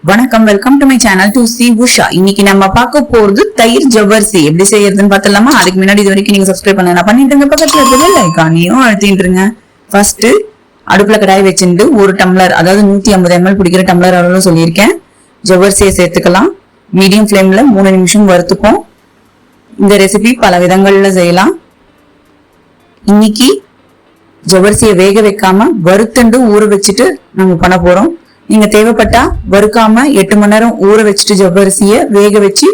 வணக்கம், welcome to my channel to C Usha. இன்னைக்கு நம்ம பார்க்க போறது தயிர் ஜவ்வரிசி எப்படி செய்யறதுன்னு பார்த்தலாமா? அதுக்கு முன்னாடி இது வரைக்கும் நீங்க சப்ஸ்கிரைப் பண்ணலாம் பண்ணிட்டுங்க, பக்கத்துல இருக்கிற பெல் ஐகானையும் அழுத்திட்டுருங்க. ஃபர்ஸ்ட் அடுப்புல கடாய் வச்சுட்டு ஒரு டம்ளர், அதாவது 150 ml பிடிக்கிற டம்ளர் அளவு சொல்லியிருக்கேன், ஜவ்வரிசியை சேர்த்துக்கலாம். மீடியம் ஃபிளேம்ல 3 நிமிஷம் வறுத்துப்போம். இந்த ரெசிபி பல விதங்கள்ல செய்யலாம். இன்னைக்கு ஜவ்வரிசியை வேக வைக்காம வறுத்துண்டு ஊற வச்சுட்டு நம்ம பண்ண போறோம். நீங்க தேவைப்பட்டா வறுக்காம 8 மணி நேரம் ஊற வச்சுட்டு ஜவ்வரிசிய வேக வச்சு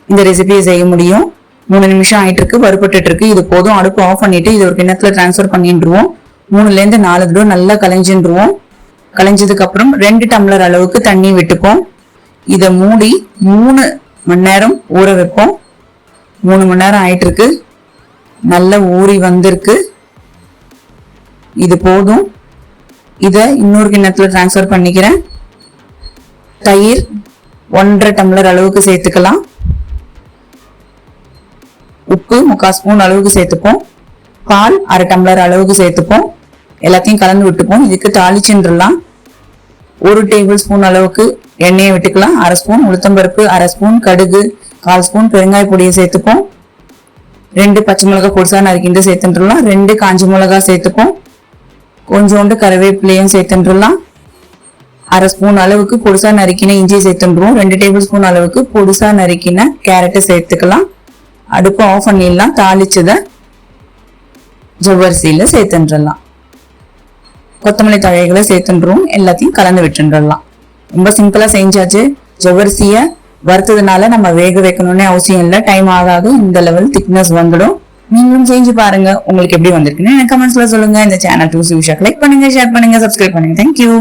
இந்த ரெசிபியை செய்ய முடியும். 3 நிமிஷம் ஆயிட்டு இருக்கு, வறுபட்டு இருக்கு. இது போதும். அடுப்பு ஆஃப் பண்ணிட்டு இது ஒரு கிண்ணத்துல டிரான்ஸ்பர் பண்ணிடுவோம். 3ல இருந்து 4 தடவை நல்லா கலைஞ்சிடுவோம். கலைஞ்சதுக்கு அப்புறம் 2 டம்ளர் அளவுக்கு தண்ணி விட்டுப்போம். இத மூடி 3 மணி நேரம் ஊற வைப்போம். 3 மணி நேரம் ஆயிட்டு இருக்கு, நல்லா ஊறி வந்திருக்கு. இது போதும். இத இன்னொரு கிண்ணத்துல டிரான்ஸ்பர் பண்ணிக்கிறேன். தயிர் 1.5 டம்ளர் அளவுக்கு சேர்த்துக்கலாம். உப்பு 3/4 ஸ்பூன் அளவுக்கு சேர்த்துப்போம். பால் 1/2 டம்ளர் அளவுக்கு சேர்த்துப்போம். எல்லாத்தையும் கலந்து விட்டுப்போம். இதுக்கு தாளிச்சுன்றலாம். 1 டேபிள் ஸ்பூன் அளவுக்கு எண்ணெயை விட்டுக்கலாம். 1/2 ஸ்பூன் உளுத்தம்பருப்பு, 1/2 ஸ்பூன் கடுகு, 1/4 ஸ்பூன் பெருங்காய பொடியை சேர்த்துப்போம். 2 பச்சை மிளகாய் பொடிசா நறுக்கிட்டு சேர்த்துன்றலாம். 2 காஞ்ச மிளகாய் சேர்த்துப்போம். கொஞ்சோண்டு கருவேப்பிலையும் சேர்த்துடலாம். 1/2 ஸ்பூன் அளவுக்கு பொடிசா நறுக்கின இஞ்சி சேர்த்துடுவோம். 2 டேபிள் ஸ்பூன் அளவுக்கு பொடிசா நறுக்கின கேரட்டை சேர்த்துக்கலாம். அடுப்பு ஆஃப் பண்ணிடலாம். தாளிச்சத ஜவ்வரிசியில சேர்த்துடலாம். கொத்தமல்லி தழைகளை சேர்த்துடுவோம். எல்லாத்தையும் கலந்து விட்டுடலாம். ரொம்ப சிம்பிளா செஞ்சாச்சு. ஜவ்வரிசிய வறுத்ததுனால நம்ம வேக வைக்கணும்னு அவசியம் இல்லை. டைம் ஆகாது. இந்த லெவல் திக்னஸ் வந்துடும். நீங்களும் செஞ்சு பாருங்க. உங்களுக்கு எப்படி வந்திருக்குன்னு எனக்கு கமெண்ட்ஸ்ல சொல்லுங்க. இந்த channel to C Usha like பண்ணுங்க, ஷேர் பண்ணுங்க, சப்ஸ்கிரைப் பண்ணுங்க. தேங்க்யூ.